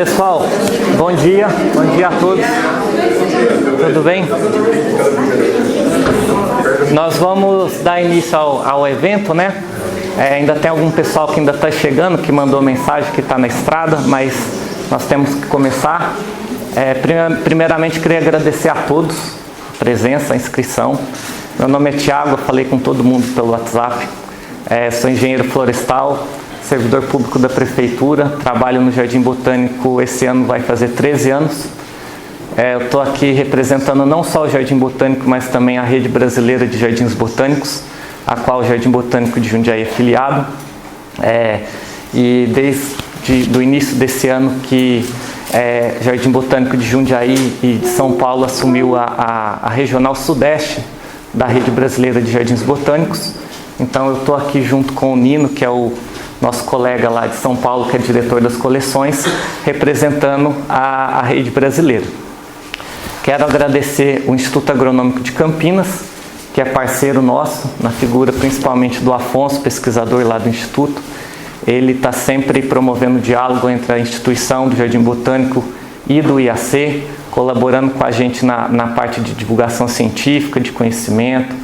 Pessoal, bom dia a todos. Tudo bem? Nós vamos dar início ao evento, né? Ainda tem algum pessoal que ainda está chegando, que mandou mensagem que está na estrada, mas nós temos que começar. Primeiramente, queria agradecer a todos a presença, a inscrição. Meu nome é Thiago, eu falei com todo mundo pelo WhatsApp. Sou engenheiro florestal, servidor público da prefeitura, trabalho no Jardim Botânico, esse ano vai fazer 13 anos. Eu estou aqui representando não só o Jardim Botânico, mas também a Rede Brasileira de Jardins Botânicos, a qual o Jardim Botânico de Jundiaí é filiado. E desde o início desse ano que Jardim Botânico de Jundiaí e de São Paulo assumiu a Regional Sudeste da Rede Brasileira de Jardins Botânicos. Então eu estou aqui junto com o Nino, que é o nosso colega lá de São Paulo, que é diretor das coleções, representando a rede brasileira. Quero agradecer o Instituto Agronômico de Campinas, que é parceiro nosso, na figura principalmente do Afonso, pesquisador lá do Instituto. Ele está sempre promovendo diálogo entre a instituição do Jardim Botânico e do IAC, colaborando com a gente na parte de divulgação científica, de conhecimento,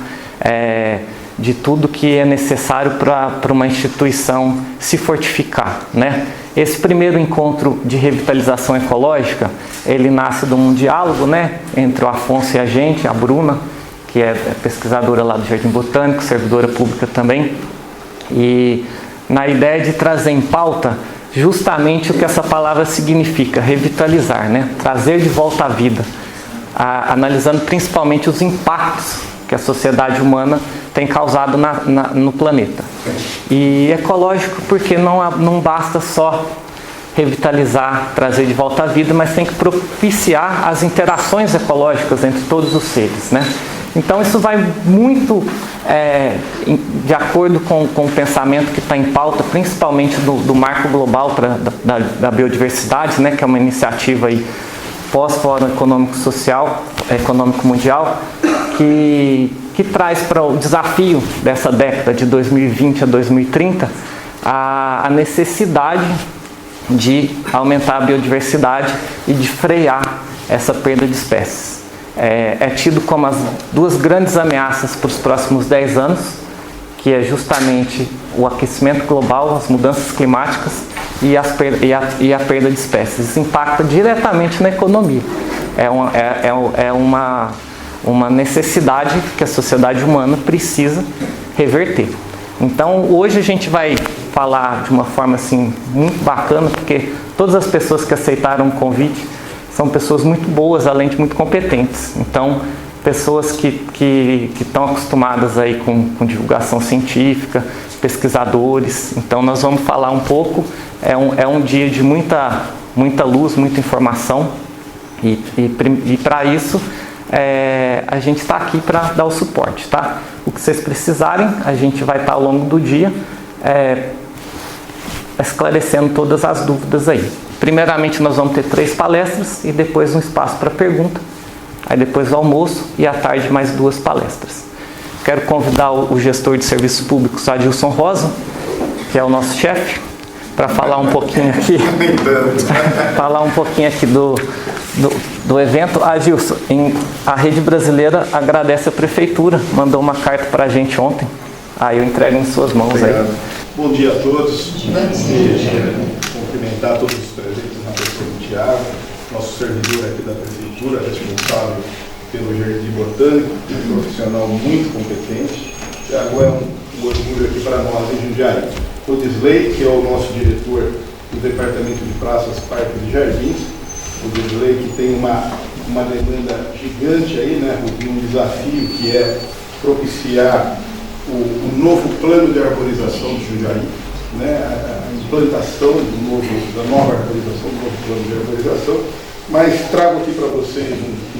de tudo que é necessário para uma instituição se fortificar, né? Esse primeiro encontro de revitalização ecológica, ele nasce de um diálogo, né, entre o Afonso e a gente, a Bruna, que é pesquisadora lá do Jardim Botânico, servidora pública também, e na ideia de trazer em pauta justamente o que essa palavra significa, revitalizar, né? Trazer de volta à vida, analisando principalmente os impactos que a sociedade humana tem causado no planeta. E ecológico porque não basta só revitalizar, trazer de volta à vida, mas tem que propiciar as interações ecológicas entre todos os seres, né? Então isso vai muito de acordo com o pensamento que está em pauta, principalmente do Marco Global da Biodiversidade, né, que é uma iniciativa aí pós-Fórum Econômico Mundial, que traz para o desafio dessa década de 2020 a 2030 a necessidade de aumentar a biodiversidade e de frear essa perda de espécies. É tido como as duas grandes ameaças para os próximos 10 anos, que é justamente o aquecimento global, as mudanças climáticas e a perda de espécies. Isso impacta diretamente na economia. É uma necessidade que a sociedade humana precisa reverter. Então, hoje a gente vai falar de uma forma assim, muito bacana, porque todas as pessoas que aceitaram o convite são pessoas muito boas, além de muito competentes. Então, pessoas que estão acostumadas aí com divulgação científica, pesquisadores. Então, nós vamos falar um pouco. É um dia de muita luz, muita informação. E para isso, a gente está aqui para dar o suporte, tá? O que vocês precisarem, a gente vai estar ao longo do dia esclarecendo todas as dúvidas aí. Primeiramente nós vamos ter 3 palestras e depois um espaço para pergunta. Aí depois o almoço e à tarde mais 2 palestras. Quero convidar o gestor de serviços públicos, Adilson Rosa, que é o nosso chefe, para falar um pouquinho aqui. Falar um pouquinho aqui do evento. Adilson, a Rede Brasileira agradece a Prefeitura, mandou uma carta para a gente ontem. Eu entrego em suas mãos. Obrigado. Aí. Bom dia a todos. Cumprimentar todos os presentes na pessoa do Thiago, nosso servidor aqui da Prefeitura, responsável pelo Jardim Botânico, um profissional muito competente. O Thiago é um orgulho aqui para nós em Jundiaí. O Disley, que é o nosso diretor do Departamento de Praças, Parques e Jardins. O Disley que tem uma demanda gigante aí, né? Um desafio que é propiciar o novo plano de arborização de Jundiaí, né? A implantação da nova arborização, do novo plano de arborização. Mas trago aqui para vocês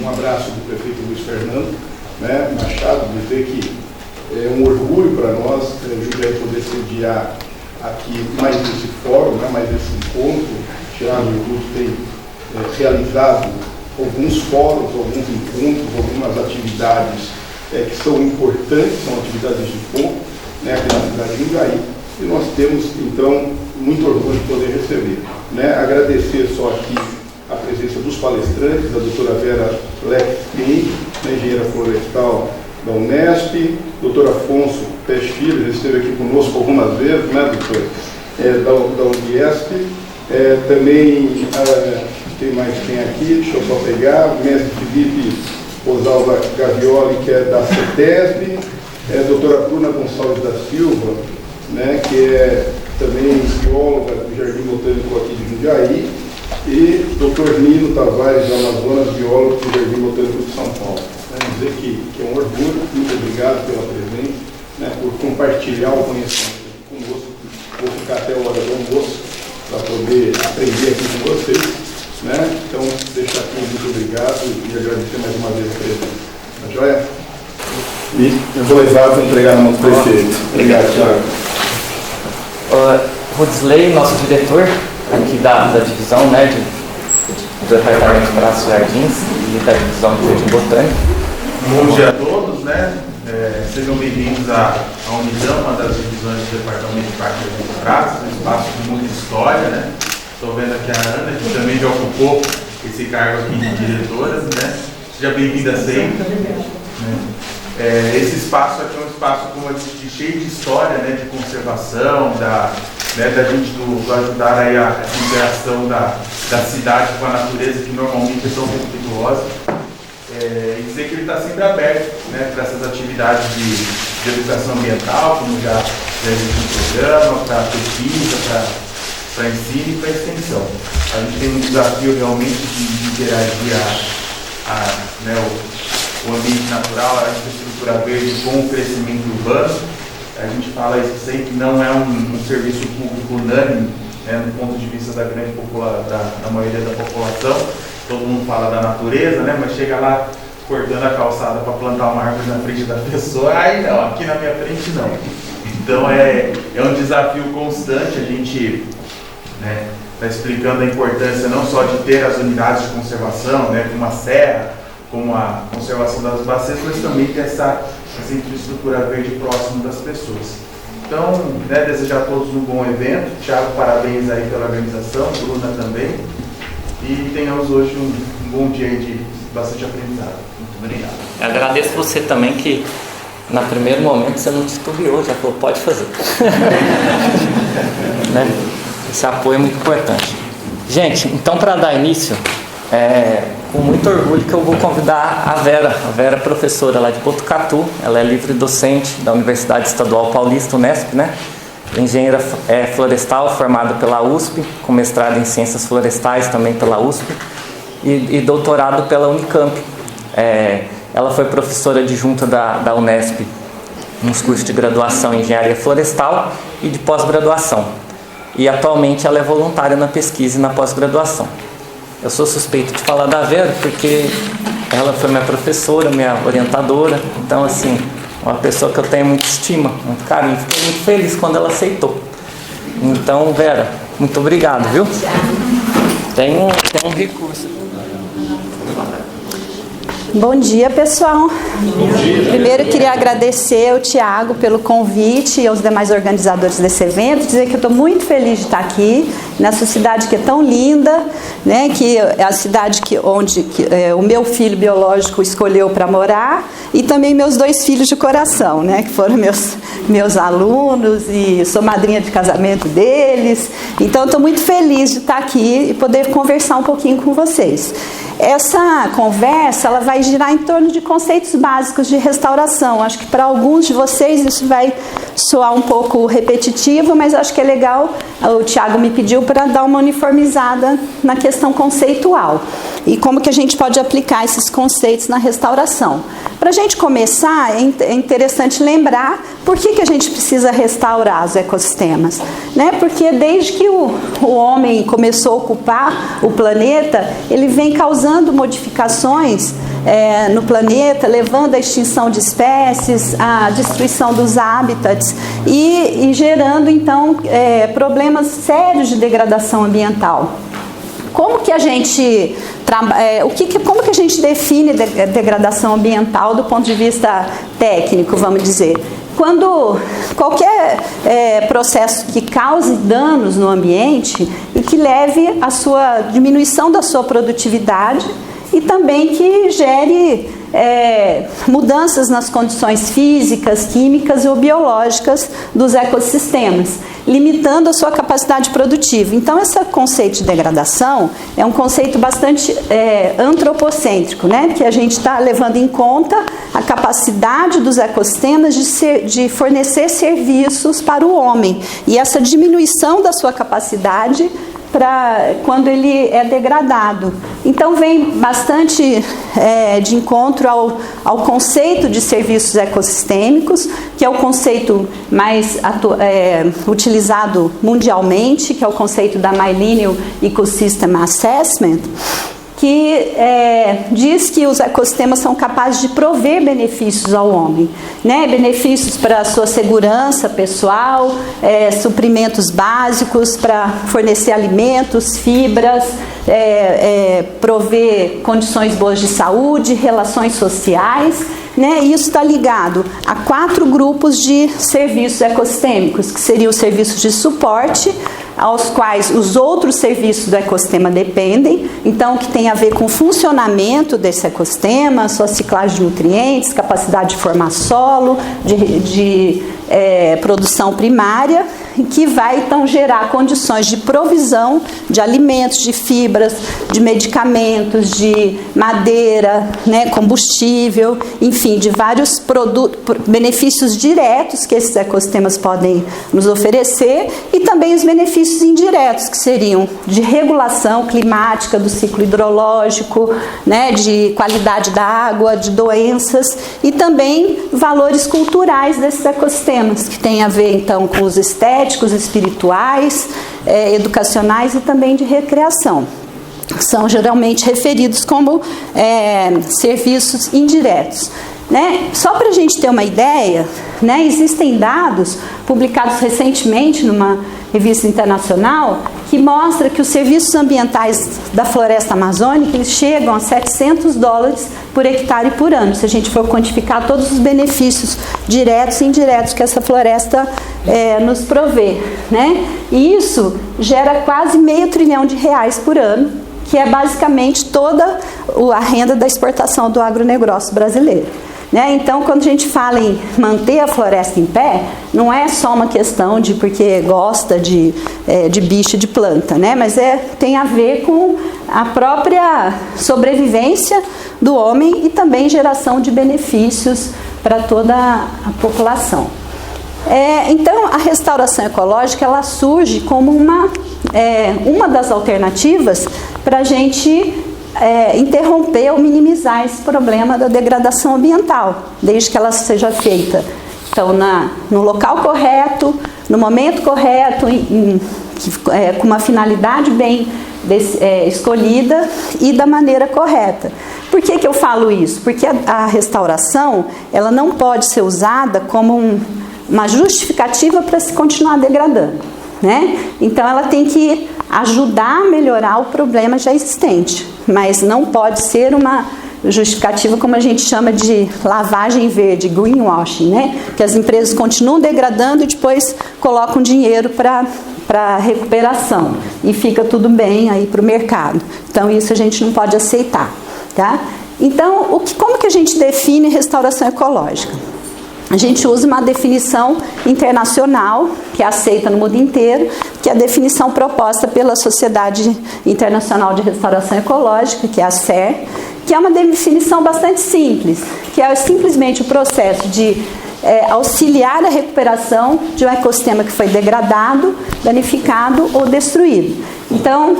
um abraço do prefeito Luiz Fernando, né, Machado, dizer que é um orgulho para nós Jundiaí poder sediar aqui mais esse fórum, né, mais esse encontro. O Thiago e o Lúcio têm realizado alguns fóruns, alguns encontros, algumas atividades que são importantes, são atividades de ponto, né, aqui na cidade de Jundiaí, e nós temos, então, muito orgulho de poder receber. né? Agradecer só aqui a presença dos palestrantes, a doutora Vera Leck, engenheira florestal da Unesp, doutor Afonso Peixe Filho, já esteve aqui conosco algumas vezes, né, doutor? Da Uniesp, também, quem mais tem aqui, deixa eu só pegar, o mestre Felipe Rosalva Gavioli, que é da CETESB, doutora Bruna Gonçalves da Silva, né, que é também bióloga do Jardim Botânico aqui de Jundiaí, e doutor Nino Tavares do Amazonas, biólogo do Jardim Botânico de São Paulo. Dizer que é um orgulho, muito obrigado pela presença, né, por compartilhar o conhecimento conosco. Vou ficar até a hora do almoço para poder aprender aqui com vocês, né? Então, deixar aqui muito obrigado e agradecer mais uma vez a presença. Tá joia? E eu vou levar para entregar na mão do prefeito. Obrigado, Thiago. Rudisley, nosso diretor aqui da divisão, né, do Departamento de Praças e Jardins e da divisão de Jardim Botânico. Bom dia a todos, né? Sejam bem-vindos à Unidam, uma das divisões do Departamento de Parques e Praças, um espaço de muita história, né? Estou vendo aqui a Ana, que também já ocupou esse cargo aqui de diretora, né? Seja bem-vinda sempre. Né? Esse espaço aqui é um espaço, como eu disse, cheio de história, né? De conservação, da gente do ajudar aí a interação da cidade com a natureza, que normalmente é tão conflituosa. E dizer que ele está sempre aberto, né, para essas atividades de educação ambiental, como já existe um programa, para pesquisa, para ensino e para extensão. A gente tem um desafio realmente de interagir né, o ambiente natural, a infraestrutura verde com o crescimento urbano. A gente fala isso sempre, não é um serviço público unânime, né, do ponto de vista da grande da maioria da população. Todo mundo fala da natureza, né? Mas chega lá cortando a calçada para plantar uma árvore na frente da pessoa, aí não, aqui na minha frente não. Então é um desafio constante, a gente está explicando a importância não só de ter as unidades de conservação, né, como a serra, como a conservação das bacias, mas também ter essa infraestrutura verde próximo das pessoas. Então, né, desejar a todos um bom evento. Thiago, parabéns aí pela organização, Bruna também. E tenhamos hoje um bom dia de bastante aprendizado. Muito obrigado. Eu agradeço você também que, no primeiro momento, você não titubeou, já falou, pode fazer. Né? Esse apoio é muito importante. Gente, então, para dar início, com muito orgulho que eu vou convidar a Vera. A Vera é professora lá de Botucatu, ela é livre docente da Universidade Estadual Paulista, Unesp, né? Engenheira florestal, formada pela USP, com mestrado em Ciências Florestais também pela USP e doutorado pela Unicamp. Ela foi professora adjunta da Unesp nos cursos de graduação em Engenharia Florestal e de pós-graduação. E atualmente ela é voluntária na pesquisa e na pós-graduação. Eu sou suspeito de falar da Vera porque ela foi minha professora, minha orientadora, então assim, uma pessoa que eu tenho muita estima, muito carinho. Fiquei muito feliz quando ela aceitou. Então, Vera, muito obrigado, viu? Tem um recurso. Bom dia, pessoal. Primeiro, eu queria agradecer ao Thiago pelo convite e aos demais organizadores desse evento, dizer que eu estou muito feliz de estar aqui, nessa cidade que é tão linda, né, que é a cidade onde o meu filho biológico escolheu para morar, e também meus 2 filhos de coração, né, que foram meus alunos, e sou madrinha de casamento deles. Então, eu estou muito feliz de estar aqui e poder conversar um pouquinho com vocês. Essa conversa ela vai girar em torno de conceitos básicos de restauração. Acho que para alguns de vocês isso vai soar um pouco repetitivo, mas acho que é legal. O Thiago me pediu para dar uma uniformizada na questão conceitual e como que a gente pode aplicar esses conceitos na restauração. Para a gente começar, é interessante lembrar por que a gente precisa restaurar os ecossistemas, né? Porque desde que o homem começou a ocupar o planeta, ele vem causando modificações no planeta, levando à extinção de espécies, à destruição dos hábitats e gerando, então, problemas sérios de degradação ambiental. Como que a gente como que a gente define degradação ambiental do ponto de vista técnico, vamos dizer? quando qualquer processo que cause danos no ambiente e que leve à sua diminuição da sua produtividade e também que gere mudanças nas condições físicas, químicas ou biológicas dos ecossistemas, limitando a sua capacidade produtiva. Então, esse conceito de degradação é um conceito bastante antropocêntrico, né? Que a gente está levando em conta a capacidade dos ecossistemas de fornecer serviços para o homem. E essa diminuição da sua capacidade para quando ele é degradado. Então vem bastante de encontro ao conceito de serviços ecossistêmicos, que é o conceito mais utilizado mundialmente, que é o conceito da Millennium Ecosystem Assessment, que diz que os ecossistemas são capazes de prover benefícios ao homem, né? Benefícios para a sua segurança pessoal, suprimentos básicos para fornecer alimentos, fibras, prover condições boas de saúde, relações sociais, né? E isso está ligado a 4 grupos de serviços ecossistêmicos, que seriam os serviços de suporte, aos quais os outros serviços do ecossistema dependem, então que tem a ver com o funcionamento desse ecossistema, sua ciclagem de nutrientes, capacidade de formar solo, de produção primária, que vai então gerar condições de provisão de alimentos, de fibras, de medicamentos, de madeira, né, combustível, enfim, de vários benefícios diretos que esses ecossistemas podem nos oferecer, e também os benefícios indiretos, que seriam de regulação climática do ciclo hidrológico, né, de qualidade da água, de doenças, e também valores culturais desses ecossistemas, que tem a ver então com os estéticos, espirituais, educacionais e também de recreação. São geralmente referidos como serviços indiretos. Né? Só para a gente ter uma ideia, né, existem dados publicados recentemente numa revista internacional que mostra que os serviços ambientais da floresta amazônica eles chegam a $700 por hectare por ano, se a gente for quantificar todos os benefícios diretos e indiretos que essa floresta nos provê. Né? E isso gera quase R$500 bilhão por ano, que é basicamente toda a renda da exportação do agronegócio brasileiro. Né? Então, quando a gente fala em manter a floresta em pé, não é só uma questão de porque gosta de bicho, de planta, né? Mas tem a ver com a própria sobrevivência do homem e também geração de benefícios para toda a população. Então, a restauração ecológica ela surge como uma das alternativas para a gente interromper ou minimizar esse problema da degradação ambiental, desde que ela seja feita então, no local correto, no momento correto, com uma finalidade bem escolhida e da maneira correta. Por que eu falo isso? Porque a restauração ela não pode ser usada como uma justificativa para se continuar degradando. Né? Então ela tem que ajudar a melhorar o problema já existente, mas não pode ser uma justificativa como a gente chama de lavagem verde, greenwashing, né? Que as empresas continuam degradando e depois colocam dinheiro para recuperação e fica tudo bem aí para o mercado. Então isso a gente não pode aceitar. Tá? Então como que a gente define restauração ecológica? A gente usa uma definição internacional, que é aceita no mundo inteiro, que é a definição proposta pela Sociedade Internacional de Restauração Ecológica, que é a SER, que é uma definição bastante simples, que é simplesmente o processo de auxiliar a recuperação de um ecossistema que foi degradado, danificado ou destruído. Então,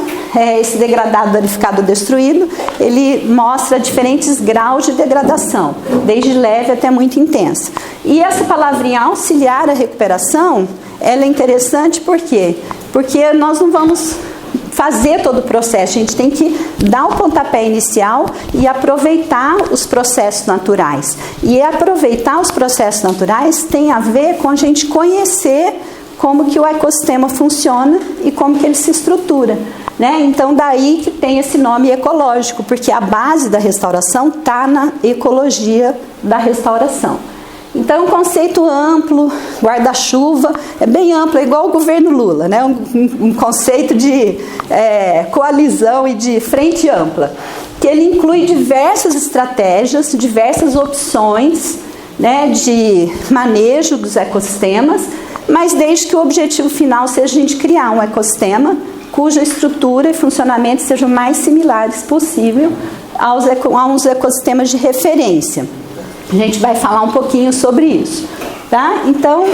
esse degradado, danificado ou destruído, ele mostra diferentes graus de degradação, desde leve até muito intensa. E essa palavrinha auxiliar a recuperação, ela é interessante por quê? Porque nós não vamos fazer todo o processo, a gente tem que dar o pontapé inicial e aproveitar os processos naturais. E aproveitar os processos naturais tem a ver com a gente conhecer como que o ecossistema funciona e como que ele se estrutura. Né? Então daí que tem esse nome ecológico, porque a base da restauração está na ecologia da restauração. Então, é um conceito amplo, guarda-chuva, é bem amplo, é igual o governo Lula, né? Um conceito de coalizão e de frente ampla, que ele inclui diversas estratégias, diversas opções, né, de manejo dos ecossistemas, mas desde que o objetivo final seja a gente criar um ecossistema cuja estrutura e funcionamento sejam mais similares possível aos ecossistemas de referência. A gente vai falar um pouquinho sobre isso, tá? Então,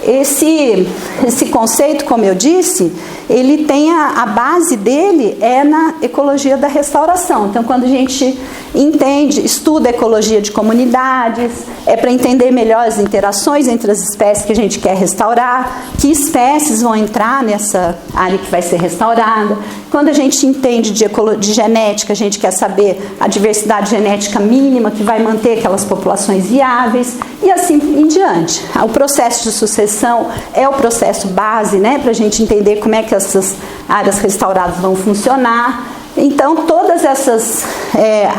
esse conceito, como eu disse, ele tem a base dele é na ecologia da restauração. Então, quando a gente estuda a ecologia de comunidades, é para entender melhor as interações entre as espécies que a gente quer restaurar, que espécies vão entrar nessa área que vai ser restaurada. Quando a gente entende de genética, a gente quer saber a diversidade genética mínima que vai manter aquelas populações viáveis e assim em diante. O processo de sucessão é o processo base, né, para a gente entender como é que essas áreas restauradas vão funcionar. Então, todas essas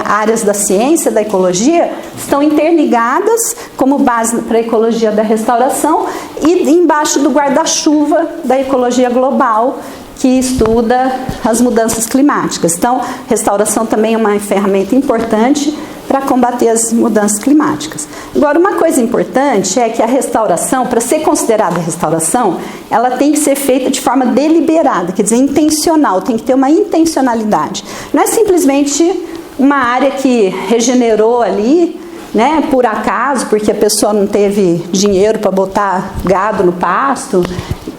áreas da ciência, da ecologia, estão interligadas como base para a ecologia da restauração e embaixo do guarda-chuva da ecologia global, que estuda as mudanças climáticas. Então, restauração também é uma ferramenta importante para combater as mudanças climáticas. Agora, uma coisa importante é que a restauração, para ser considerada restauração, ela tem que ser feita de forma deliberada, quer dizer, intencional, tem que ter uma intencionalidade. Não é simplesmente uma área que regenerou ali, né, por acaso, porque a pessoa não teve dinheiro para botar gado no pasto,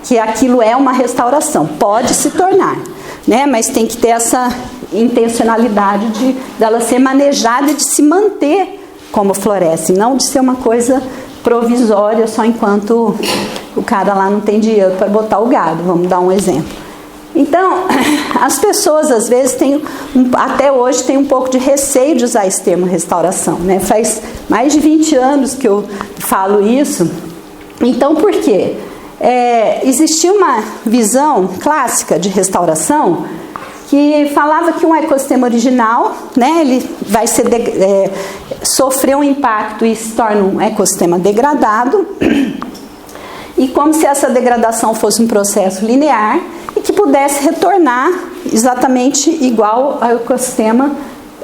que aquilo é uma restauração. Pode se tornar, né, mas tem que ter essa intencionalidade dela ser manejada e de se manter como floresta, não de ser uma coisa provisória só enquanto o cara lá não tem dinheiro para botar o gado. Vamos dar um exemplo. Então, as pessoas às vezes até hoje tem um pouco de receio de usar esse termo restauração, né? Faz mais de 20 anos que eu falo isso. Então, por quê? Existia uma visão clássica de restauração que falava que um ecossistema original, né, ele vai sofrer um impacto e se torna um ecossistema degradado, e como se essa degradação fosse um processo linear e que pudesse retornar exatamente igual ao ecossistema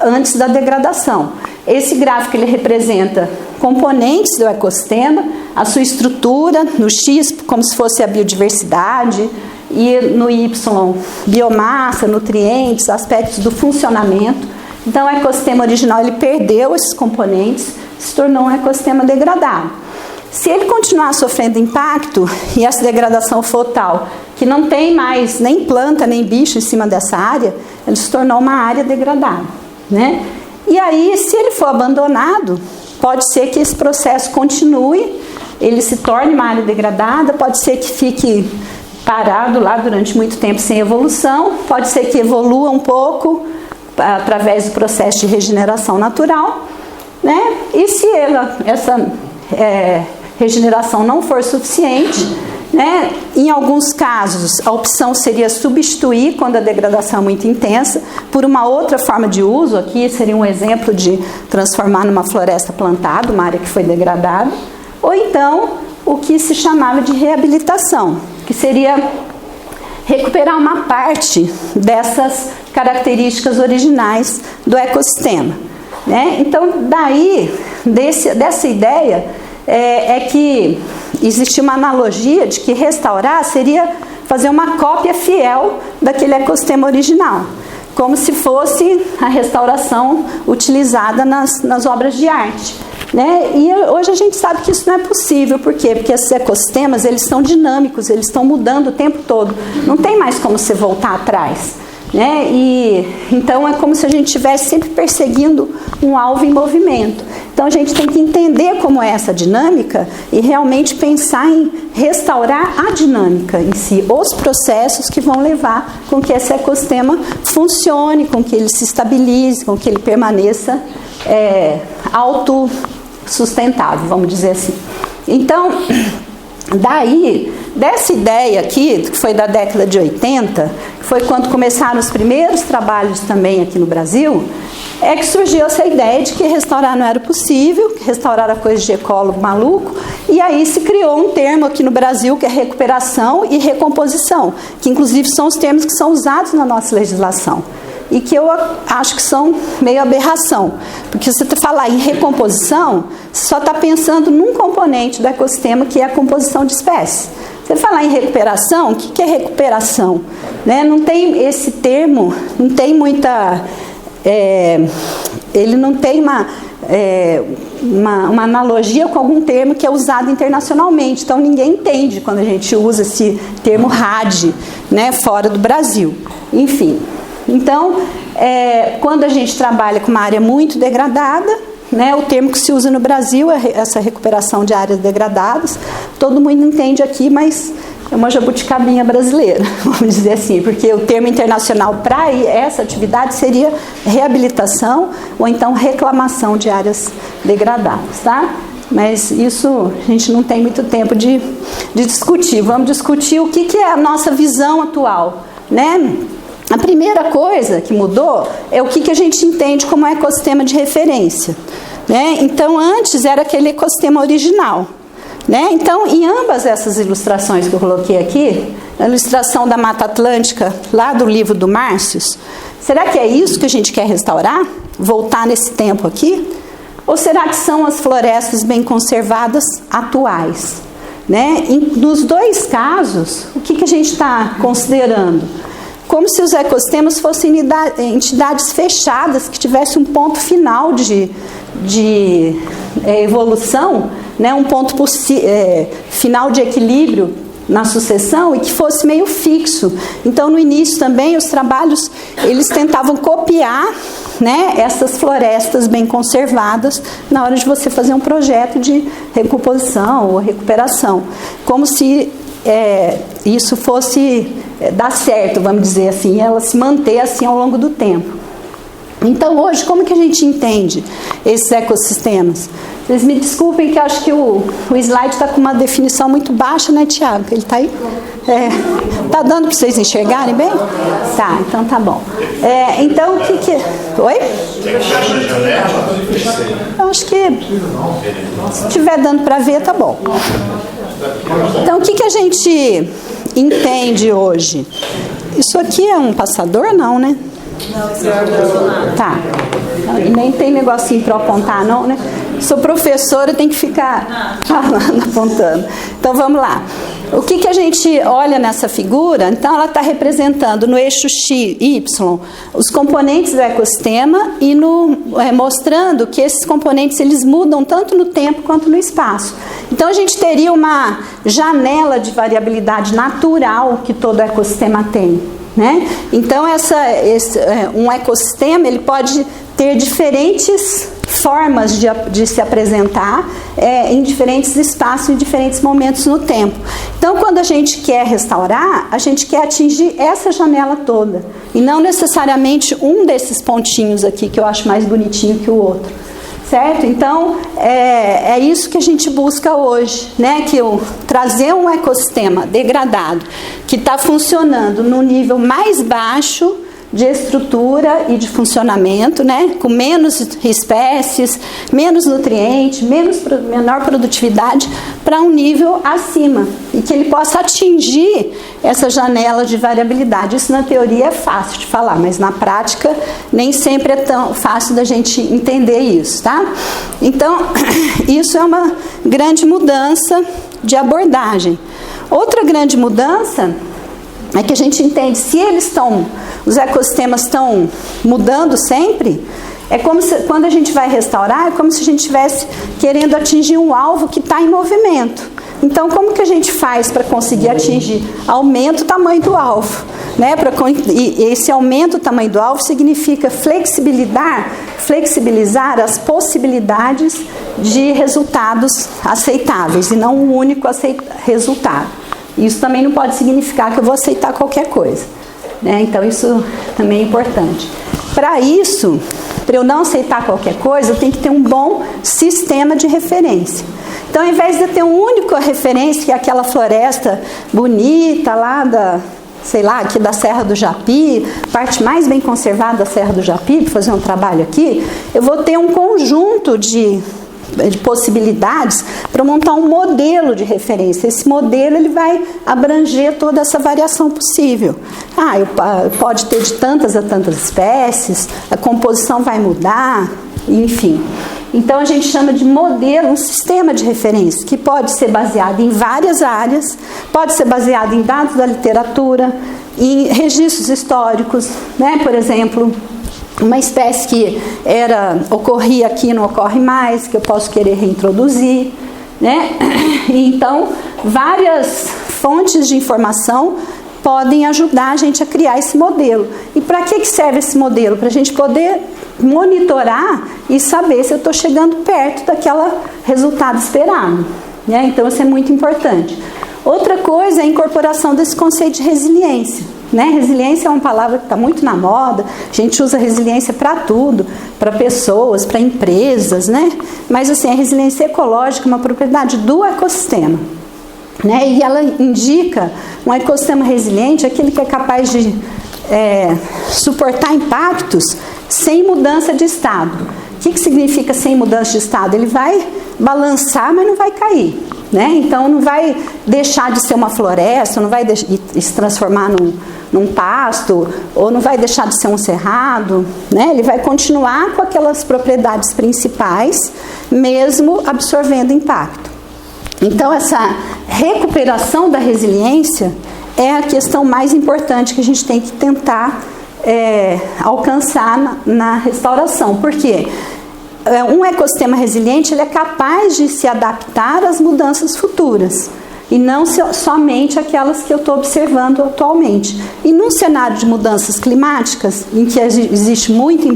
antes da degradação. Esse gráfico ele representa componentes do ecossistema, a sua estrutura, no X como se fosse a biodiversidade, e no Y, biomassa, nutrientes, aspectos do funcionamento. Então, o ecossistema original ele perdeu esses componentes, se tornou um ecossistema degradado. Se ele continuar sofrendo impacto e essa degradação for tal que não tem mais nem planta nem bicho em cima dessa área, ele se tornou uma área degradada, né? E aí, se ele for abandonado, pode ser que esse processo continue, ele se torne uma área degradada, pode ser que fique parado lá durante muito tempo sem evolução, pode ser que evolua um pouco através do processo de regeneração natural, né? E se essa regeneração não for suficiente, né, em alguns casos a opção seria substituir, quando a degradação é muito intensa, por uma outra forma de uso. Aqui seria um exemplo de transformar numa floresta plantada, uma área que foi degradada, ou então o que se chamava de reabilitação, que seria recuperar uma parte dessas características originais do ecossistema, né? Então, daí, dessa ideia, é que existe uma analogia de que restaurar seria fazer uma cópia fiel daquele ecossistema original, como se fosse a restauração utilizada nas obras de arte, né? E hoje a gente sabe que isso não é possível. Por quê? Porque esses ecossistemas, eles são dinâmicos, eles estão mudando o tempo todo. Não tem mais como você voltar atrás, né? E então é como se a gente estivesse sempre perseguindo um alvo em movimento. Então a gente tem que entender como é essa dinâmica e realmente pensar em restaurar a dinâmica em si, os processos que vão levar com que esse ecossistema funcione, com que ele se estabilize, com que ele permaneça autossustentável, vamos dizer assim. Então, daí, dessa ideia aqui, que foi da década de 80, que foi quando começaram os primeiros trabalhos também aqui no Brasil, é que surgiu essa ideia de que restaurar não era possível, que restaurar era coisa de ecólogo maluco, e aí se criou um termo aqui no Brasil que é recuperação e recomposição, que inclusive são os termos que são usados na nossa legislação, e que eu acho que são meio aberração, porque se você falar em recomposição, você só está pensando num componente do ecossistema que é a composição de espécies. Você falar em recuperação, o que é recuperação? Né? Não tem esse termo, não tem muita... ele não tem uma analogia com algum termo que é usado internacionalmente, então ninguém entende quando a gente usa esse termo RAD, né, fora do Brasil. Enfim, então, quando a gente trabalha com uma área muito degradada, né, o termo que se usa no Brasil é essa recuperação de áreas degradadas, todo mundo entende aqui, mas é uma jabuticabinha brasileira, vamos dizer assim, porque o termo internacional para essa atividade seria reabilitação ou então reclamação de áreas degradadas, tá? Mas isso a gente não tem muito tempo de discutir. Vamos discutir o que é a nossa visão atual, né? A primeira coisa que mudou é o que a gente entende como ecossistema de referência, né? Então, antes era aquele ecossistema original, né? Então, em ambas essas ilustrações que eu coloquei aqui, a ilustração da Mata Atlântica, lá do livro do Márcios, será que é isso que a gente quer restaurar? Voltar nesse tempo aqui? Ou será que são as florestas bem conservadas atuais? Né? Nos dois casos, o que a gente está considerando? Como se os ecossistemas fossem entidades fechadas, que tivessem um ponto final de evolução, né? Um ponto final de equilíbrio na sucessão e que fosse meio fixo. Então, no início também, os trabalhos, eles tentavam copiar, né, essas florestas bem conservadas na hora de você fazer um projeto de recomposição ou recuperação. Como se isso fosse dar certo, vamos dizer assim, ela se manter assim ao longo do tempo. Então, hoje, como que a gente entende esses ecossistemas? Vocês me desculpem que eu acho que o slide está com uma definição muito baixa, né, Tiago? Ele está aí? Tá dando para vocês enxergarem bem? Tá, então tá bom. Então, o que... Oi? Eu acho que se estiver dando para ver, tá bom. Então, o que a gente entende hoje? Isso aqui é um passador, não, né? Não, isso é ar-condicionado. Tá. E nem tem negocinho para apontar, não, né? Sou professora, tem que ficar falando, apontando. Então, vamos lá. O que a gente olha nessa figura? Então, ela está representando no eixo X, Y, os componentes do ecossistema e mostrando que esses componentes eles mudam tanto no tempo quanto no espaço. Então, a gente teria uma janela de variabilidade natural que todo ecossistema tem, né? Então, um ecossistema ele pode ter diferentes formas de se apresentar em diferentes espaços, em diferentes momentos no tempo. Então, quando a gente quer restaurar, a gente quer atingir essa janela toda, e não necessariamente um desses pontinhos aqui, que eu acho mais bonitinho que o outro. Certo? Então, é isso que a gente busca hoje, né? Que trazer um ecossistema degradado, que está funcionando no nível mais baixo de estrutura e de funcionamento, né? Com menos espécies, menos nutrientes, menor produtividade, para um nível acima, e que ele possa atingir essa janela de variabilidade. Isso na teoria é fácil de falar, mas na prática nem sempre é tão fácil da gente entender isso, tá? Então, isso é uma grande mudança de abordagem. Outra grande mudança é que a gente entende, se os ecossistemas estão mudando sempre, é como se, quando a gente vai restaurar, é como se a gente estivesse querendo atingir um alvo que está em movimento. Então, como que a gente faz para conseguir atingir? Aumenta o tamanho do alvo, né? E esse aumento do tamanho do alvo significa flexibilizar as possibilidades de resultados aceitáveis, e não um único resultado. Isso também não pode significar que eu vou aceitar qualquer coisa, né? Então, isso também é importante. Para isso, para eu não aceitar qualquer coisa, eu tenho que ter um bom sistema de referência. Então, ao invés de eu ter uma única referência, que é aquela floresta bonita lá da sei lá, aqui da Serra do Japi, parte mais bem conservada da Serra do Japi, para fazer um trabalho aqui, eu vou ter um conjunto de possibilidades para montar um modelo de referência. Esse modelo ele vai abranger toda essa variação possível. Pode ter de tantas a tantas espécies, a composição vai mudar, enfim. Então a gente chama de modelo, um sistema de referência, que pode ser baseado em várias áreas, pode ser baseado em dados da literatura, em registros históricos, né? Por exemplo, uma espécie que ocorria aqui não ocorre mais, que eu posso querer reintroduzir, né? Então, várias fontes de informação podem ajudar a gente a criar esse modelo. E para que serve esse modelo? Para a gente poder monitorar e saber se eu estou chegando perto daquele resultado esperado, né? Então, isso é muito importante. Outra coisa é a incorporação desse conceito de resiliência, né? Resiliência é uma palavra que está muito na moda, a gente usa resiliência para tudo, para pessoas, para empresas, né? Mas assim, a resiliência ecológica é uma propriedade do ecossistema, né? E ela indica um ecossistema resiliente, aquele que é capaz de suportar impactos sem mudança de estado. O que significa sem mudança de estado? Ele vai balançar, mas não vai cair, né? Então não vai deixar de ser uma floresta, não vai se transformar num pasto, ou não vai deixar de ser um cerrado, né? Ele vai continuar com aquelas propriedades principais, mesmo absorvendo impacto. Então essa recuperação da resiliência é a questão mais importante que a gente tem que tentar alcançar na restauração. Por quê? Um ecossistema resiliente ele é capaz de se adaptar às mudanças futuras e não somente aquelas que eu estou observando atualmente. E num cenário de mudanças climáticas, em que existe muita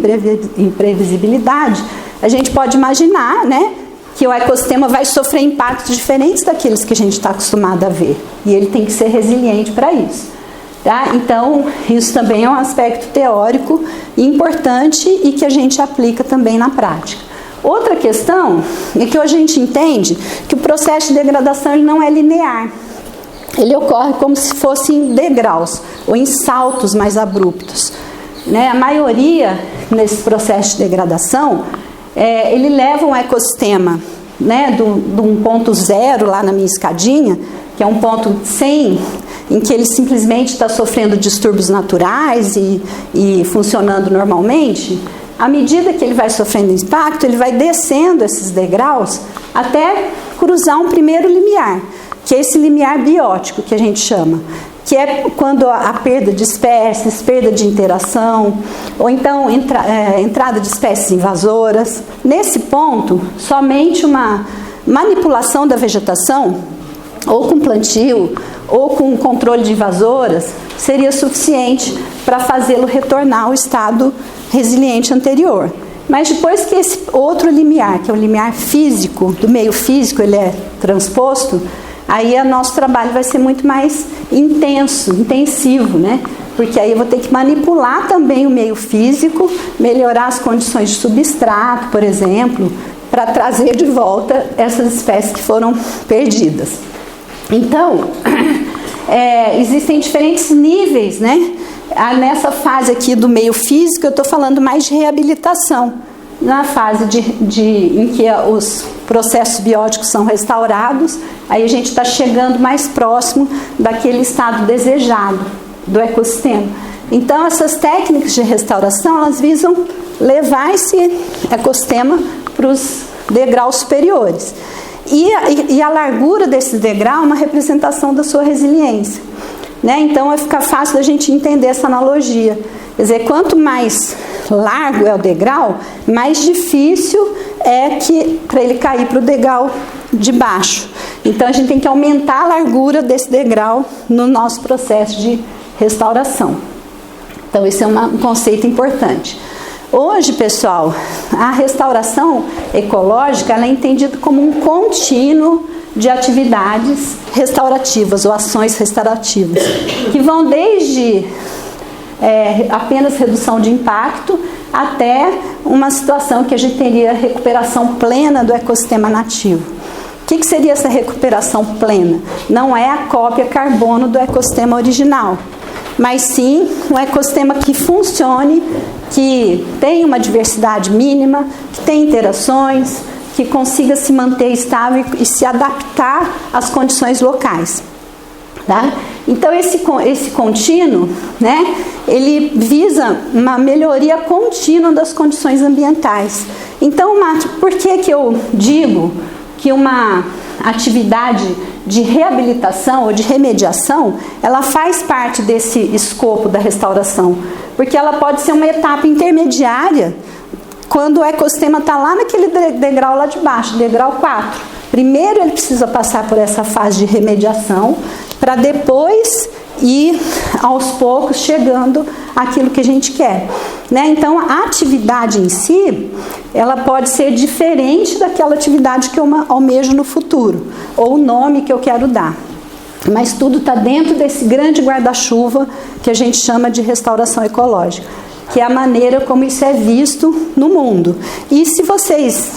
imprevisibilidade, a gente pode imaginar, né, que o ecossistema vai sofrer impactos diferentes daqueles que a gente está acostumado a ver. E ele tem que ser resiliente para isso. Tá? Então, isso também é um aspecto teórico importante e que a gente aplica também na prática. Outra questão é que hoje a gente entende que o processo de degradação ele não é linear. Ele ocorre como se fosse em degraus ou em saltos mais abruptos, né? A maioria nesse processo de degradação, ele leva um ecossistema, né, de um ponto zero lá na minha escadinha, que é um ponto em que ele simplesmente está sofrendo distúrbios naturais e funcionando normalmente. À medida que ele vai sofrendo impacto, ele vai descendo esses degraus até cruzar um primeiro limiar, que é esse limiar biótico que a gente chama, que é quando a perda de espécies, perda de interação, ou então entrada de espécies invasoras. Nesse ponto, somente uma manipulação da vegetação, ou com plantio, ou com controle de invasoras, seria suficiente para fazê-lo retornar ao estado resiliente anterior. Mas depois que esse outro limiar, que é o limiar físico, do meio físico, ele é transposto, aí o nosso trabalho vai ser muito mais intensivo, né? Porque aí eu vou ter que manipular também o meio físico, melhorar as condições de substrato, por exemplo, para trazer de volta essas espécies que foram perdidas. Então, existem diferentes níveis, né? Nessa fase aqui do meio físico, eu estou falando mais de reabilitação. Na fase em que os processos bióticos são restaurados, aí a gente está chegando mais próximo daquele estado desejado do ecossistema. Então, essas técnicas de restauração, elas visam levar esse ecossistema para os degraus superiores. E a largura desse degrau é uma representação da sua resiliência, né? Então vai ficar fácil da gente entender essa analogia. Quer dizer, quanto mais largo é o degrau, mais difícil é para ele cair para o degrau de baixo. Então a gente tem que aumentar a largura desse degrau no nosso processo de restauração. Então esse é um conceito importante. Hoje, pessoal, a restauração ecológica ela é entendida como um contínuo de atividades restaurativas ou ações restaurativas, que vão desde apenas redução de impacto até uma situação que a gente teria recuperação plena do ecossistema nativo. O que seria essa recuperação plena? Não é a cópia carbono do ecossistema original, mas sim um ecossistema que funcione, que tenha uma diversidade mínima, que tenha interações, que consiga se manter estável e se adaptar às condições locais. Tá? Então esse contínuo, né, ele visa uma melhoria contínua das condições ambientais. Então, por que eu digo que uma atividade de reabilitação ou de remediação, ela faz parte desse escopo da restauração? Porque ela pode ser uma etapa intermediária quando o ecossistema está lá naquele degrau lá de baixo, degrau 4. Primeiro ele precisa passar por essa fase de remediação, para depois ir aos poucos chegando àquilo que a gente quer. Né? Então a atividade em si, ela pode ser diferente daquela atividade que eu almejo no futuro, ou o nome que eu quero dar. Mas tudo está dentro desse grande guarda-chuva que a gente chama de restauração ecológica, que é a maneira como isso é visto no mundo. E se vocês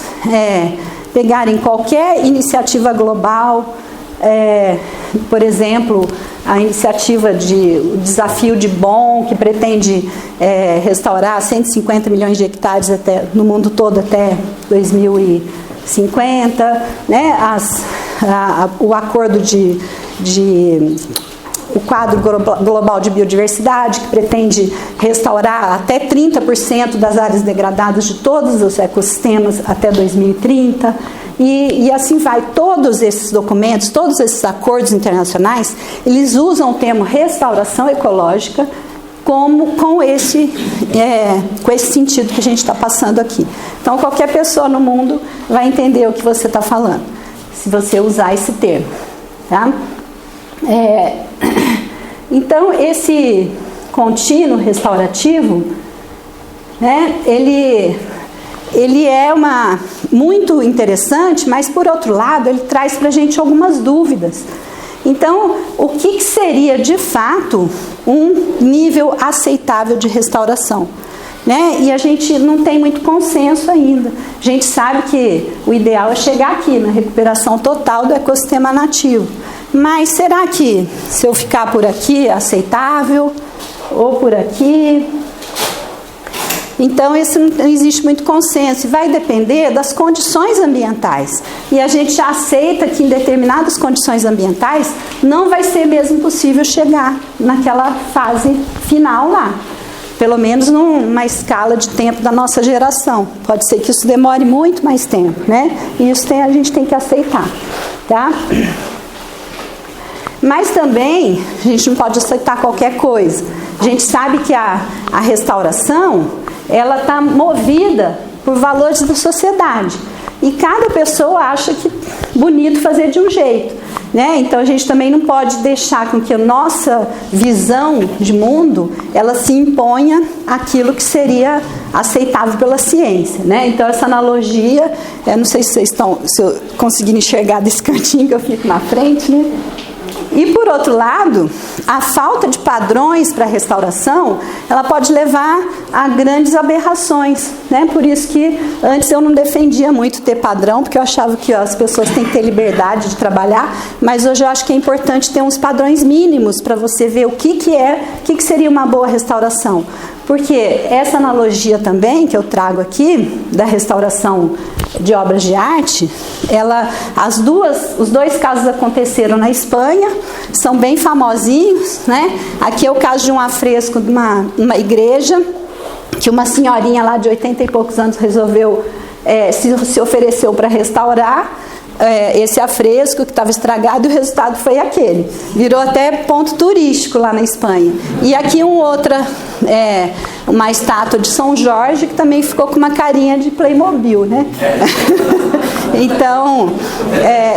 pegarem qualquer iniciativa global, por exemplo, a iniciativa o Desafio de Bonn, que pretende restaurar 150 milhões de hectares no mundo todo até 2050, né? O acordo o quadro global de biodiversidade, que pretende restaurar até 30% das áreas degradadas de todos os ecossistemas até 2030, e assim vai. Todos esses documentos, todos esses acordos internacionais, eles usam o termo restauração ecológica com esse sentido que a gente está passando aqui. Então, qualquer pessoa no mundo vai entender o que você está falando, se você usar esse termo. Tá? Então, esse contínuo restaurativo, né, ele é muito interessante, mas, por outro lado, ele traz para a gente algumas dúvidas. Então, o que seria, de fato, um nível aceitável de restauração? Né? E a gente não tem muito consenso ainda. A gente sabe que o ideal é chegar aqui, na recuperação total do ecossistema nativo. Mas será que, se eu ficar por aqui, é aceitável? Ou por aqui? Então, não existe muito consenso. E vai depender das condições ambientais. E a gente já aceita que em determinadas condições ambientais não vai ser mesmo possível chegar naquela fase final lá. Pelo menos numa escala de tempo da nossa geração. Pode ser que isso demore muito mais tempo, né? E isso a gente tem que aceitar, tá? Mas também a gente não pode aceitar qualquer coisa. A gente sabe que a restauração, ela está movida por valores da sociedade. E cada pessoa acha que é bonito fazer de um jeito, né? Então a gente também não pode deixar com que a nossa visão de mundo, ela se imponha àquilo que seria aceitável pela ciência, né? Então essa analogia, eu não sei se eu conseguir enxergar desse cantinho que eu fico na frente, né? E, por outro lado, a falta de padrões para a restauração, ela pode levar a grandes aberrações, né? Por isso que antes eu não defendia muito ter padrão, porque eu achava que as pessoas têm que ter liberdade de trabalhar, mas hoje eu acho que é importante ter uns padrões mínimos para você ver o que seria uma boa restauração. Porque essa analogia também que eu trago aqui, da restauração de obras de arte, os dois casos aconteceram na Espanha, são bem famosinhos, né? Aqui é o caso de um afresco de uma igreja, que uma senhorinha lá de 80 e poucos anos resolveu, se ofereceu para restaurar esse afresco que estava estragado, e o resultado foi aquele. Virou até ponto turístico lá na Espanha. E aqui uma estátua de São Jorge, que também ficou com uma carinha de Playmobil, né? Então,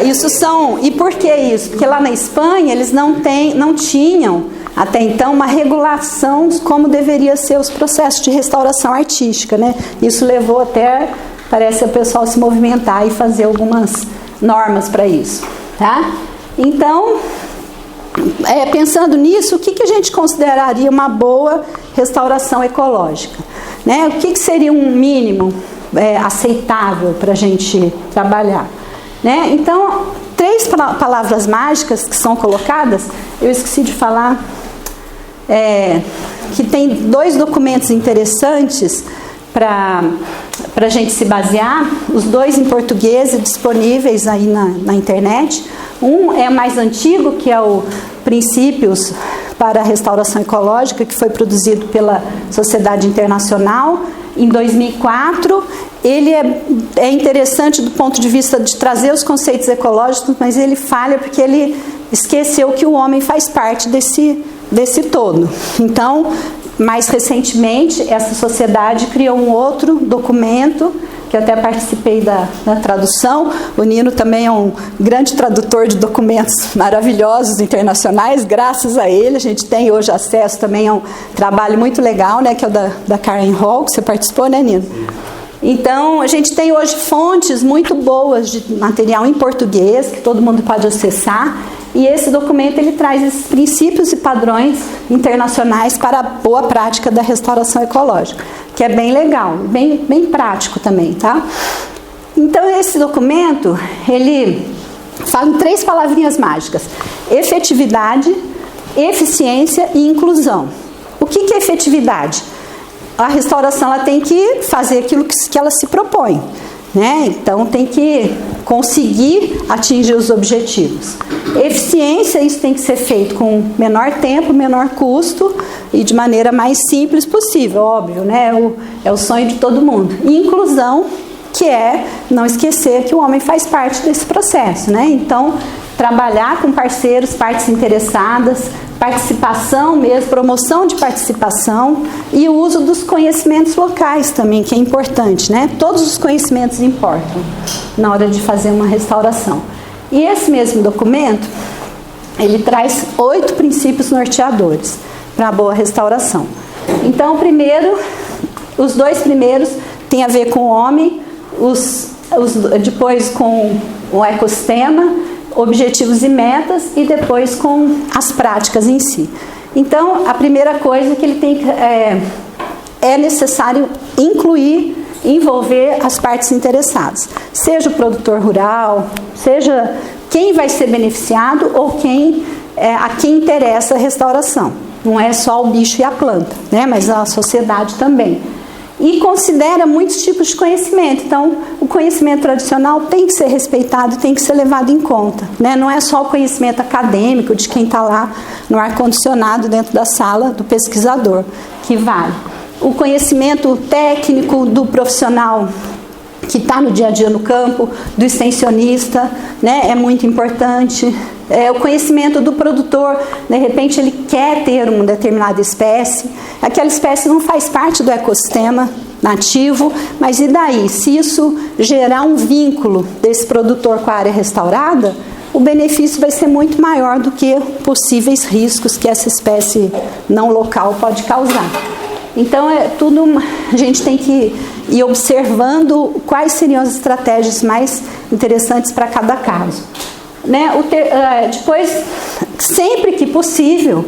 isso são... E por que isso? Porque lá na Espanha eles não tinham, até então, uma regulação como deveria ser os processos de restauração artística, né? Isso levou até, parece, o pessoal se movimentar e fazer algumas normas para isso, tá? Então, pensando nisso, o que a gente consideraria uma boa restauração ecológica, né? O que seria um mínimo aceitável para a gente trabalhar, né? Então, 3 palavras mágicas que são colocadas, eu esqueci de falar, que tem 2 documentos interessantes para a gente se basear, os 2 em português e disponíveis aí na internet. Um é mais antigo, que é o Princípios para a Restauração Ecológica, que foi produzido pela Sociedade Internacional em 2004. Ele é interessante do ponto de vista de trazer os conceitos ecológicos, mas ele falha porque ele esqueceu que o homem faz parte desse todo. Então, mais recentemente, essa sociedade criou um outro documento, que eu até participei da tradução. O Nino também é um grande tradutor de documentos maravilhosos internacionais. Graças a ele, a gente tem hoje acesso também a um trabalho muito legal, né, que é o da Karen Hall, que você participou, né, Nino? Então, a gente tem hoje fontes muito boas de material em português, que todo mundo pode acessar. E esse documento ele traz esses princípios e padrões internacionais para a boa prática da restauração ecológica, que é bem legal, bem prático também, tá? Então, esse documento, ele fala em 3 palavrinhas mágicas: efetividade, eficiência e inclusão. O que é efetividade? A restauração ela tem que fazer aquilo que ela se propõe, né? Então tem que conseguir atingir os objetivos. Eficiência, isso tem que ser feito com menor tempo, menor custo e de maneira mais simples possível, óbvio, né? É o sonho de todo mundo. E inclusão, que é não esquecer que o homem faz parte desse processo, né? Então, trabalhar com parceiros, partes interessadas, participação mesmo, promoção de participação e o uso dos conhecimentos locais também, que é importante, né? Todos os conhecimentos importam na hora de fazer uma restauração. E esse mesmo documento, ele traz 8 princípios norteadores para a boa restauração. Então, primeiro, os 2 primeiros têm a ver com o homem, depois com o ecossistema, objetivos e metas, e depois com as práticas em si. Então, a primeira coisa que ele tem é necessário envolver as partes interessadas, seja o produtor rural, seja quem vai ser beneficiado ou a quem interessa a restauração. Não é só o bicho e a planta, né? Mas a sociedade também. E considera muitos tipos de conhecimento. Então, o conhecimento tradicional tem que ser respeitado, tem que ser levado em conta, né? Não é só o conhecimento acadêmico de quem está lá no ar-condicionado dentro da sala do pesquisador que vale. O conhecimento técnico do profissional que está no dia a dia no campo, do extensionista, né, é muito importante. O conhecimento do produtor, de repente ele quer ter uma determinada espécie, aquela espécie não faz parte do ecossistema nativo, mas e daí? Se isso gerar um vínculo desse produtor com a área restaurada, o benefício vai ser muito maior do que possíveis riscos que essa espécie não local pode causar. Então, a gente tem que ir observando quais seriam as estratégias mais interessantes para cada caso. Né? Depois, sempre que possível,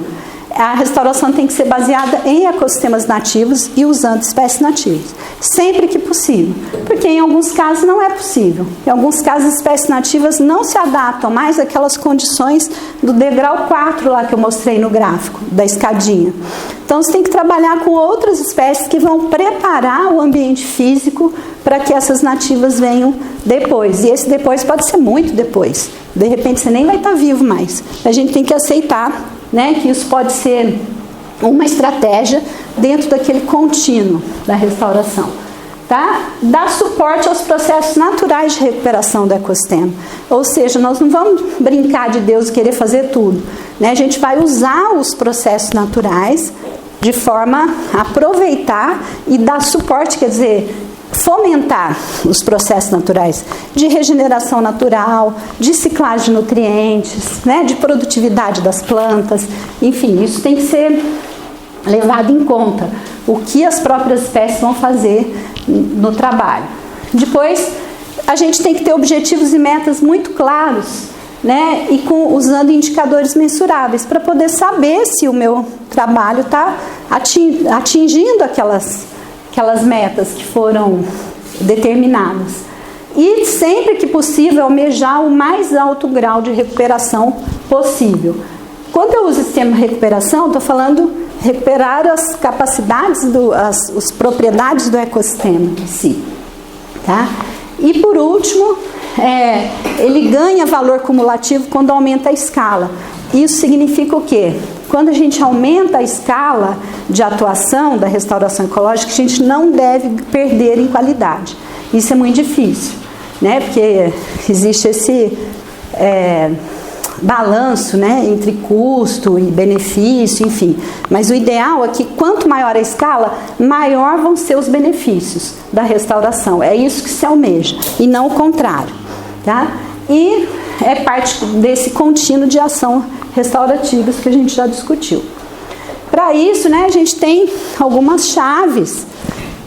a restauração tem que ser baseada em ecossistemas nativos e usando espécies nativas. Sempre que possível. Porque em alguns casos não é possível. Em alguns casos as espécies nativas não se adaptam mais àquelas condições do degrau 4 lá que eu mostrei no gráfico, da escadinha. Então você tem que trabalhar com outras espécies que vão preparar o ambiente físico para que essas nativas venham depois. E esse depois pode ser muito depois. De repente você nem vai estar vivo mais. A gente tem que aceitar, né, que isso pode ser uma estratégia dentro daquele contínuo da restauração. Tá? Dar suporte aos processos naturais de recuperação do ecossistema. Ou seja, nós não vamos brincar de Deus e querer fazer tudo. Né? A gente vai usar os processos naturais de forma a aproveitar e dar suporte, quer dizer, fomentar os processos naturais de regeneração natural, de ciclagem de nutrientes, né, de produtividade das plantas, enfim, isso tem que ser levado em conta, o que as próprias espécies vão fazer no trabalho. Depois, a gente tem que ter objetivos e metas muito claros, né, e usando indicadores mensuráveis, para poder saber se o meu trabalho está atingindo aquelas metas que foram determinadas. E sempre que possível, almejar o mais alto grau de recuperação possível. Quando eu uso esse termo recuperação, estou falando recuperar as capacidades, as propriedades do ecossistema em si. Tá? E por último, ele ganha valor cumulativo quando aumenta a escala. Isso significa o quê? Quando a gente aumenta a escala de atuação da restauração ecológica, a gente não deve perder em qualidade. Isso é muito difícil, né? Porque existe esse balanço, né, entre custo e benefício, enfim. Mas o ideal é que quanto maior a escala, maior vão ser os benefícios da restauração. É isso que se almeja, e não o contrário. Tá? E é parte desse contínuo de ação restaurativas que a gente já discutiu. Para isso, né, a gente tem algumas chaves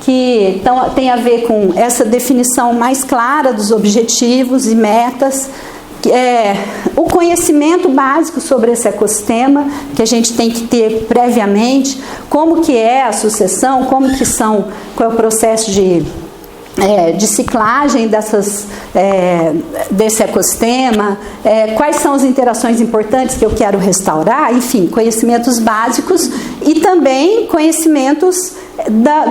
que tem a ver com essa definição mais clara dos objetivos e metas, o conhecimento básico sobre esse ecossistema, que a gente tem que ter previamente, como que é a sucessão, qual é o processo de ciclagem desse ecossistema, quais são as interações importantes que eu quero restaurar, enfim, conhecimentos básicos e também conhecimentos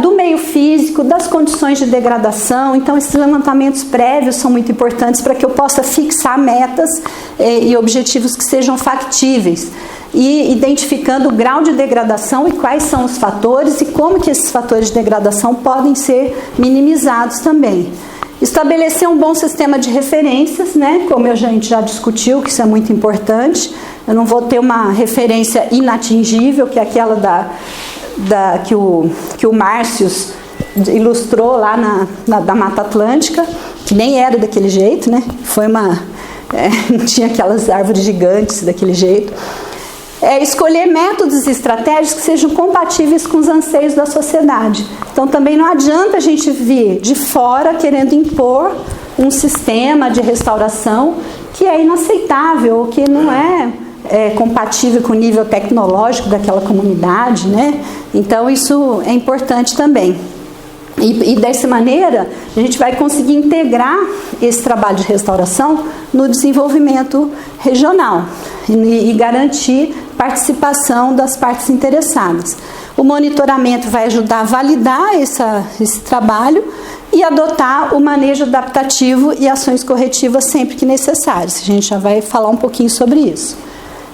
do meio físico, das condições de degradação. Então, esses levantamentos prévios são muito importantes para que eu possa fixar metas e objetivos que sejam factíveis, e identificando o grau de degradação e quais são os fatores e como que esses fatores de degradação podem ser minimizados também. Estabelecer um bom sistema de referências, né? Como a gente já discutiu, que isso é muito importante. Eu não vou ter uma referência inatingível, que é aquela que o Márcios ilustrou lá da Mata Atlântica, que nem era daquele jeito, né? Não tinha aquelas árvores gigantes daquele jeito. Escolher métodos e estratégias que sejam compatíveis com os anseios da sociedade. Então também não adianta a gente vir de fora querendo impor um sistema de restauração que é inaceitável, ou que não é compatível com o nível tecnológico daquela comunidade, né? Então isso é importante também. E dessa maneira a gente vai conseguir integrar esse trabalho de restauração no desenvolvimento regional e garantir participação das partes interessadas. O monitoramento vai ajudar a validar esse trabalho e adotar o manejo adaptativo e ações corretivas sempre que necessárias. A gente já vai falar um pouquinho sobre isso.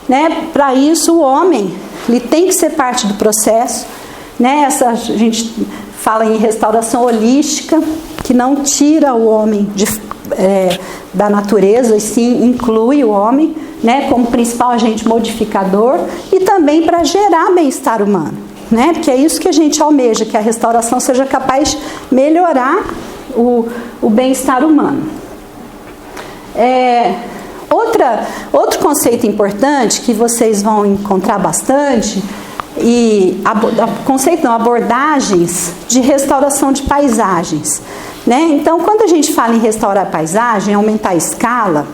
Né? Para isso, o homem ele tem que ser parte do processo. Né? A gente fala em restauração holística, que não tira o homem da natureza, e sim inclui o homem, né, como principal agente modificador, e também para gerar bem-estar humano, né, porque é isso que a gente almeja, que a restauração seja capaz de melhorar o bem-estar humano. Outro conceito importante que vocês vão encontrar bastante, abordagens de restauração de paisagens. Né? Então, quando a gente fala em restaurar a paisagem, aumentar a escala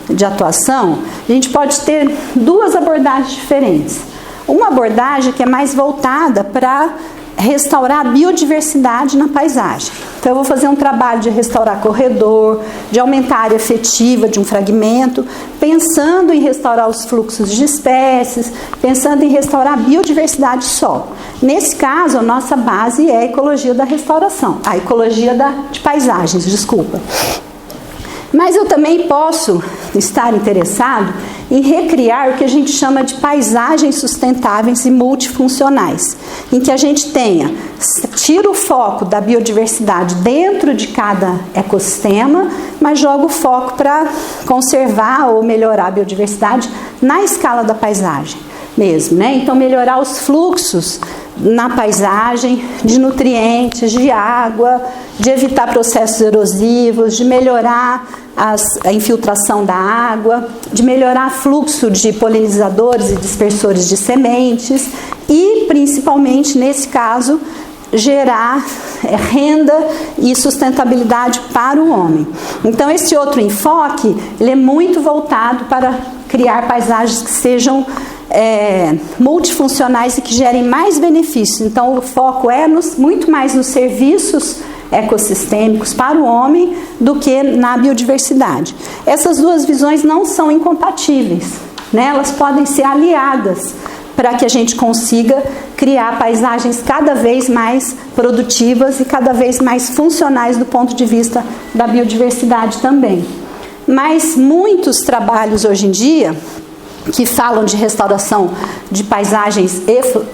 de atuação, a gente pode ter duas abordagens diferentes. Uma abordagem que é mais voltada para restaurar a biodiversidade na paisagem. Então, eu vou fazer um trabalho de restaurar corredor, de aumentar a área efetiva de um fragmento, pensando em restaurar os fluxos de espécies, pensando em restaurar a biodiversidade do solo. Nesse caso, a nossa base é a ecologia da restauração, a ecologia de paisagens, desculpa. Mas eu também posso estar interessado em recriar o que a gente chama de paisagens sustentáveis e multifuncionais, em que a gente tira o foco da biodiversidade dentro de cada ecossistema, mas joga o foco para conservar ou melhorar a biodiversidade na escala da paisagem mesmo, né? Então, melhorar os fluxos na paisagem de nutrientes, de água, de evitar processos erosivos, de melhorar a infiltração da água, de melhorar o fluxo de polinizadores e dispersores de sementes e, principalmente, nesse caso, gerar renda e sustentabilidade para o homem. Então, esse outro enfoque, ele é muito voltado para criar paisagens que sejam multifuncionais e que gerem mais benefícios. Então, o foco é muito mais nos serviços ecossistêmicos para o homem do que na biodiversidade. Essas duas visões não são incompatíveis, né? Elas podem ser aliadas para que a gente consiga criar paisagens cada vez mais produtivas e cada vez mais funcionais do ponto de vista da biodiversidade também. Mas muitos trabalhos hoje em dia que falam de restauração de paisagens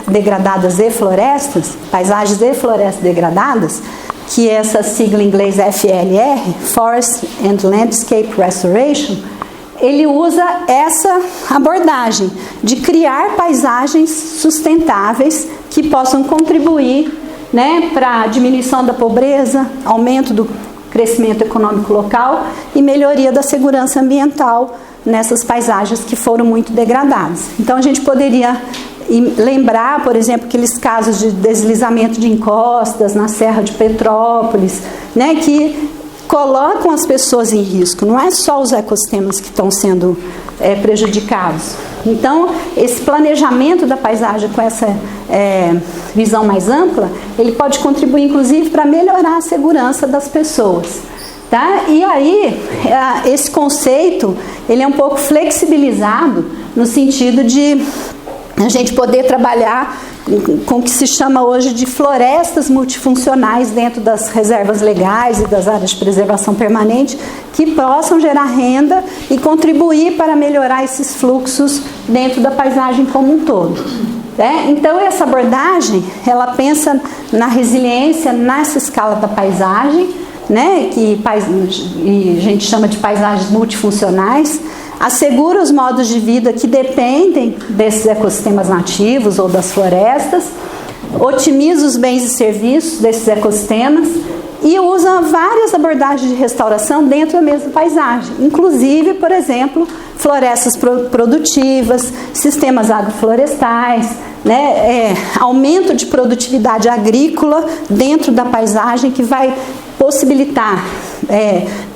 degradadas e florestas, paisagens e florestas degradadas, que é essa sigla em inglês FLR, Forest and Landscape Restoration, ele usa essa abordagem de criar paisagens sustentáveis que possam contribuir, né, para a diminuição da pobreza, aumento do crescimento econômico local e melhoria da segurança ambiental nessas paisagens que foram muito degradadas. Então a gente poderia lembrar, por exemplo, aqueles casos de deslizamento de encostas na Serra de Petrópolis, né, que colocam as pessoas em risco. Não é só os ecossistemas que estão sendo prejudicados. Então, esse planejamento da paisagem com essa visão mais ampla, ele pode contribuir, inclusive, para melhorar a segurança das pessoas. Tá? E aí, esse conceito, ele é um pouco flexibilizado no sentido de a gente poder trabalhar com o que se chama hoje de florestas multifuncionais dentro das reservas legais e das áreas de preservação permanente, que possam gerar renda e contribuir para melhorar esses fluxos dentro da paisagem como um todo. Então, essa abordagem, ela pensa na resiliência nessa escala da paisagem, né, que a gente chama de paisagens multifuncionais, assegura os modos de vida que dependem desses ecossistemas nativos ou das florestas, otimiza os bens e serviços desses ecossistemas e usa várias abordagens de restauração dentro da mesma paisagem, inclusive, por exemplo, florestas produtivas, sistemas agroflorestais, né, aumento de produtividade agrícola dentro da paisagem que vai possibilitar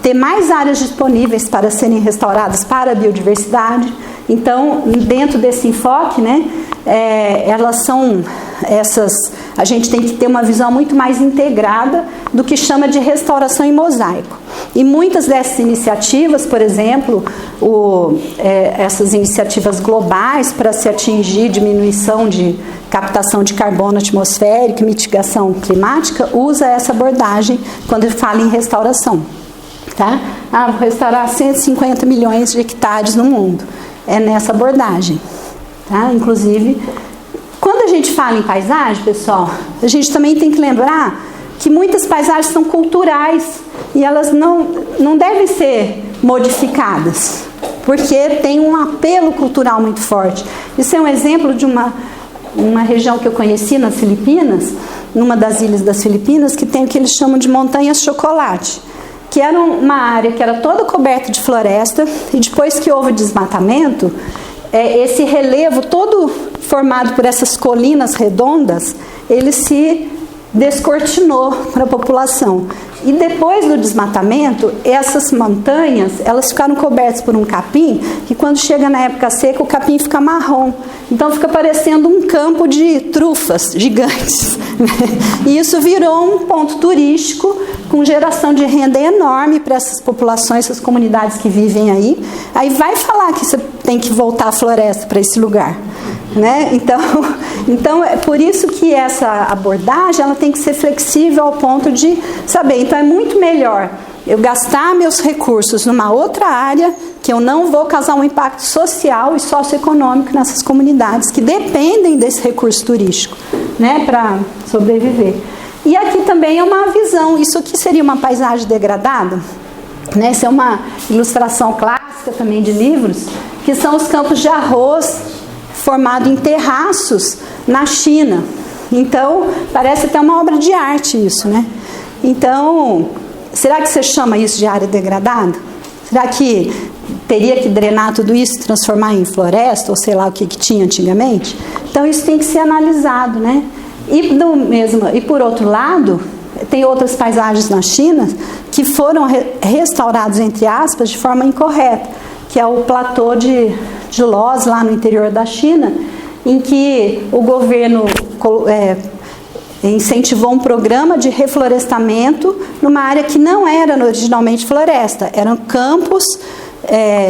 ter mais áreas disponíveis para serem restauradas para a biodiversidade. Então, dentro desse enfoque, né, a gente tem que ter uma visão muito mais integrada do que chama de restauração em mosaico. E muitas dessas iniciativas, por exemplo, essas iniciativas globais para se atingir diminuição de captação de carbono atmosférico e mitigação climática, usa essa abordagem quando fala em restauração. Tá? Vou restaurar 150 milhões de hectares no mundo. É nessa abordagem. Tá? Inclusive, quando a gente fala em paisagem, pessoal, a gente também tem que lembrar que muitas paisagens são culturais e elas não devem ser modificadas, porque tem um apelo cultural muito forte. Isso é um exemplo de uma região que eu conheci nas Filipinas, numa das ilhas das Filipinas, que tem o que eles chamam de montanhas chocolate, que era uma área que era toda coberta de floresta, e depois que houve desmatamento, esse relevo todo formado por essas colinas redondas, ele se descortinou para a população. E depois do desmatamento, essas montanhas, elas ficaram cobertas por um capim, que quando chega na época seca, o capim fica marrom. Então fica parecendo um campo de trufas gigantes. E isso virou um ponto turístico, com geração de renda enorme para essas populações, essas comunidades que vivem aí. Aí vai falar que você tem que voltar a floresta para esse lugar. Né? Então é por isso que essa abordagem ela tem que ser flexível ao ponto de saber, então é muito melhor eu gastar meus recursos numa outra área que eu não vou causar um impacto social e socioeconômico nessas comunidades que dependem desse recurso turístico, né, para sobreviver. E aqui também é uma visão, isso aqui seria uma paisagem degradada, né? Essa é uma ilustração clássica também de livros, que são os campos de arroz formado em terraços na China. Então, parece até uma obra de arte isso, né? Então, será que você chama isso de área degradada? Será que teria que drenar tudo isso e transformar em floresta, ou sei lá o que tinha antigamente? Então, isso tem que ser analisado, né? E por outro lado, tem outras paisagens na China que foram restauradas, entre aspas, de forma incorreta, que é o platô de Loz, lá no interior da China, em que o governo incentivou um programa de reflorestamento numa área que não era originalmente floresta, eram campos,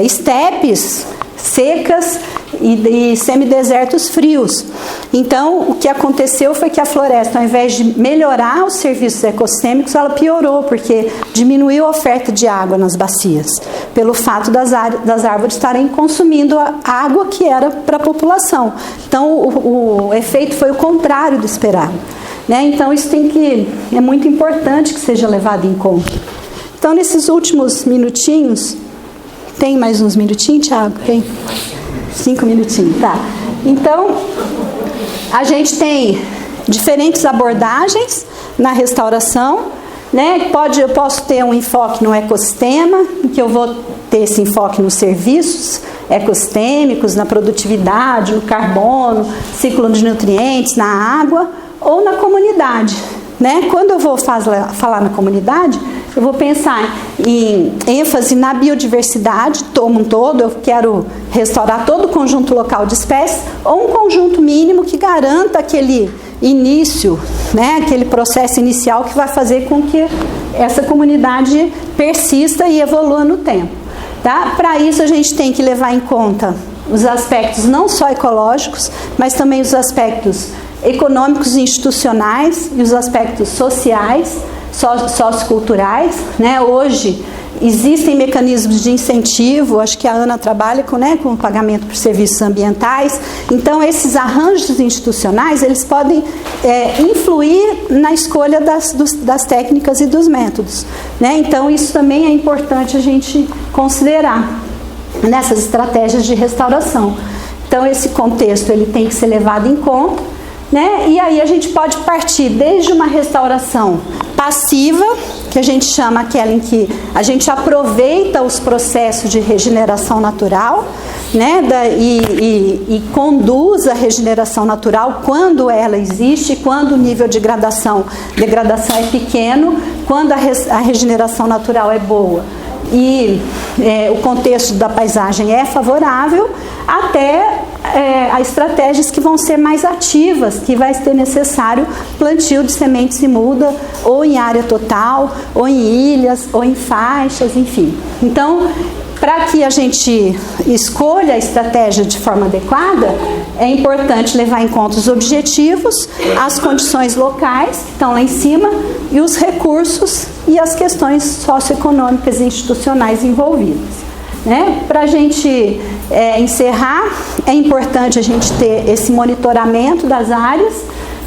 estepes secas, e semidesertos frios. Então, o que aconteceu foi que a floresta, ao invés de melhorar os serviços ecossistêmicos, ela piorou, porque diminuiu a oferta de água nas bacias, pelo fato das árvores estarem consumindo a água que era para a população. Então, o efeito foi o contrário do esperado. Né? Então, isso é muito importante que seja levado em conta. Então, nesses últimos minutinhos, tem mais uns minutinhos, Thiago? Tem? 5 minutinhos, tá. Então, a gente tem diferentes abordagens na restauração, né? Eu posso ter um enfoque no ecossistema, em que eu vou ter esse enfoque nos serviços ecossistêmicos, na produtividade, no carbono, ciclo de nutrientes, na água, ou na comunidade, né? Quando eu vou falar na comunidade, eu vou pensar em ênfase na biodiversidade como um todo. Eu quero restaurar todo o conjunto local de espécies, ou um conjunto mínimo que garanta aquele início, né, aquele processo inicial que vai fazer com que essa comunidade persista e evolua no tempo. Tá? Para isso, a gente tem que levar em conta os aspectos não só ecológicos, mas também os aspectos econômicos e institucionais e os aspectos sociais, socioculturais, né? Hoje existem mecanismos de incentivo, acho que a Ana trabalha com o pagamento por serviços ambientais. Então, esses arranjos institucionais, eles podem influir na escolha das técnicas e dos métodos, né? Então, isso também é importante a gente considerar nessas estratégias de restauração. Então, esse contexto ele tem que ser levado em conta, né? E aí a gente pode partir desde uma restauração passiva, que a gente chama aquela em que a gente aproveita os processos de regeneração natural, né? E conduz a regeneração natural quando ela existe, quando o nível de degradação é pequeno, quando a regeneração natural é boa e o contexto da paisagem é favorável, até a estratégias que vão ser mais ativas, que vai ser necessário plantio de sementes em muda, ou em área total, ou em ilhas, ou em faixas, enfim. Então, para que a gente escolha a estratégia de forma adequada, é importante levar em conta os objetivos, as condições locais, que estão lá em cima, e os recursos e as questões socioeconômicas e institucionais envolvidas. Né? Para a gente encerrar, é importante a gente ter esse monitoramento das áreas,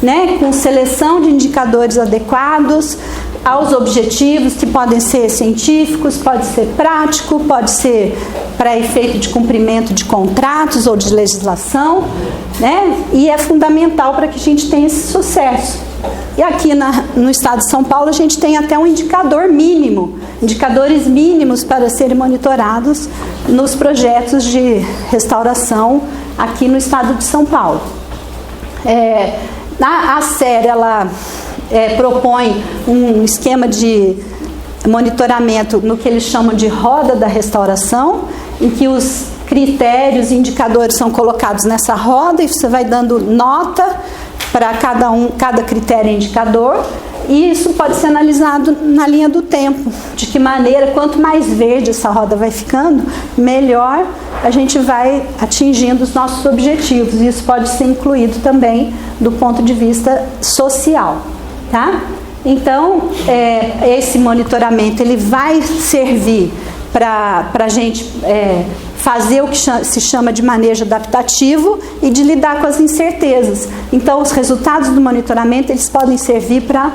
né? Com seleção de indicadores adequados aos objetivos, que podem ser científicos, pode ser prático, pode ser para efeito de cumprimento de contratos ou de legislação, né? E é fundamental para que a gente tenha esse sucesso. E aqui no estado de São Paulo a gente tem até um indicador mínimo, indicadores mínimos para serem monitorados nos projetos de restauração aqui no estado de São Paulo. A SER, ela propõe um esquema de monitoramento no que eles chamam de roda da restauração, em que os critérios e indicadores são colocados nessa roda e você vai dando nota para cada critério e indicador, e isso pode ser analisado na linha do tempo, de que maneira, quanto mais verde essa roda vai ficando, melhor a gente vai atingindo os nossos objetivos. Isso pode ser incluído também do ponto de vista social, tá? Então, esse monitoramento ele vai servir para a gente fazer o que se chama de manejo adaptativo e de lidar com as incertezas. Então, os resultados do monitoramento eles podem servir para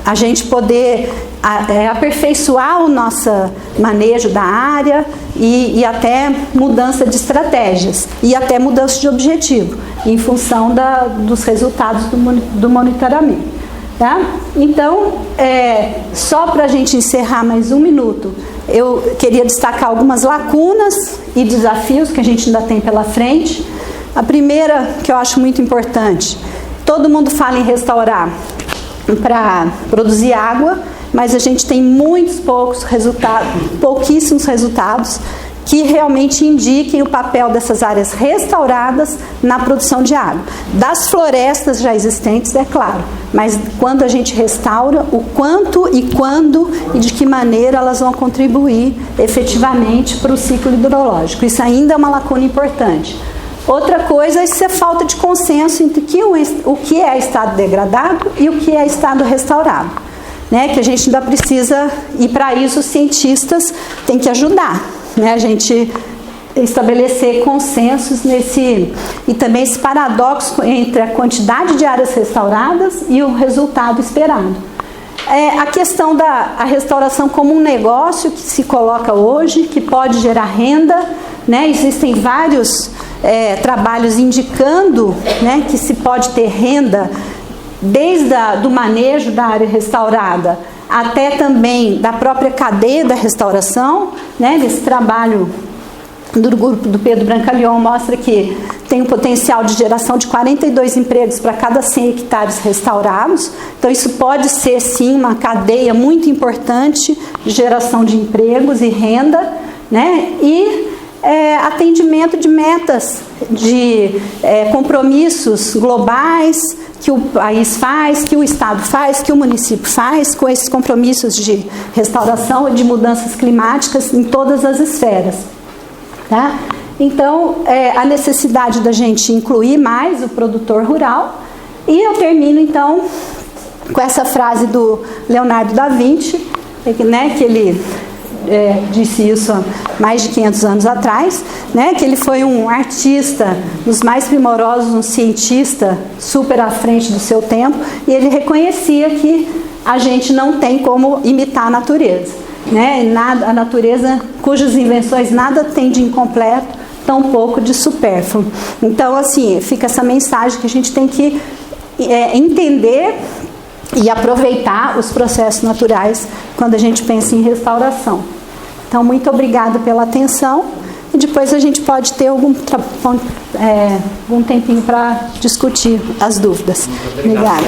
a gente poder aperfeiçoar o nosso manejo da área e até mudança de estratégias e até mudança de objetivo em função dos resultados do monitoramento. Tá? Então, só para a gente encerrar mais um minuto, eu queria destacar algumas lacunas e desafios que a gente ainda tem pela frente. A primeira, que eu acho muito importante, todo mundo fala em restaurar para produzir água, mas a gente tem pouquíssimos resultados que realmente indiquem o papel dessas áreas restauradas na produção de água. Das florestas já existentes, é claro, mas quando a gente restaura, o quanto e quando e de que maneira elas vão contribuir efetivamente para o ciclo hidrológico. Isso ainda é uma lacuna importante. Outra coisa é essa falta de consenso entre o que é estado degradado e o que é estado restaurado, né? Que a gente ainda precisa, e para isso os cientistas têm que ajudar, né? A gente estabelecer consensos e também esse paradoxo entre a quantidade de áreas restauradas e o resultado esperado. A questão da restauração como um negócio que se coloca hoje, que pode gerar renda, né? Existem vários trabalhos indicando, né, que se pode ter renda desde do manejo da área restaurada até também da própria cadeia da restauração, né? Nesse trabalho do grupo do Pedro Brancaleon mostra que tem um potencial de geração de 42 empregos para cada 100 hectares restaurados. Então isso pode ser sim uma cadeia muito importante de geração de empregos e renda, né? E atendimento de metas, de compromissos globais que o país faz, que o Estado faz, que o município faz, com esses compromissos de restauração e de mudanças climáticas em todas as esferas. Tá? Então, a necessidade da gente incluir mais o produtor rural. E eu termino, então, com essa frase do Leonardo da Vinci, né, que ele disse isso há mais de 500 anos atrás, né, que ele foi um artista dos mais primorosos, um cientista super à frente do seu tempo, e ele reconhecia que a gente não tem como imitar a natureza, né? A natureza cujas invenções nada tem de incompleto, tão pouco de supérfluo. Então, assim, fica essa mensagem que a gente tem que entender e aproveitar os processos naturais quando a gente pensa em restauração. Então, muito obrigada pela atenção e depois a gente pode ter algum tempinho para discutir as dúvidas. Obrigada.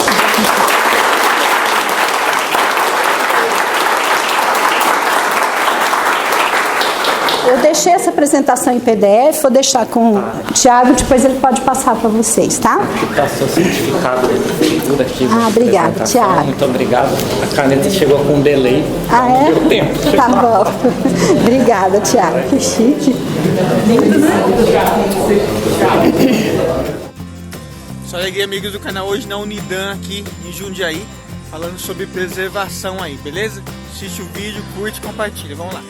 Eu deixei essa apresentação em PDF, vou deixar com o Tiago, depois ele pode passar para vocês, tá? Aqui está seu certificado da prefeitura aqui. Obrigada, Tiago. Muito obrigado. A caneta chegou com um delay. Não deu tempo. Tá bom. Obrigada, Tiago. Que chique. Só cheguei, amigos do canal, hoje na Unidan aqui em Jundiaí, falando sobre preservação aí, beleza? Assiste o vídeo, curte e compartilha. Vamos lá.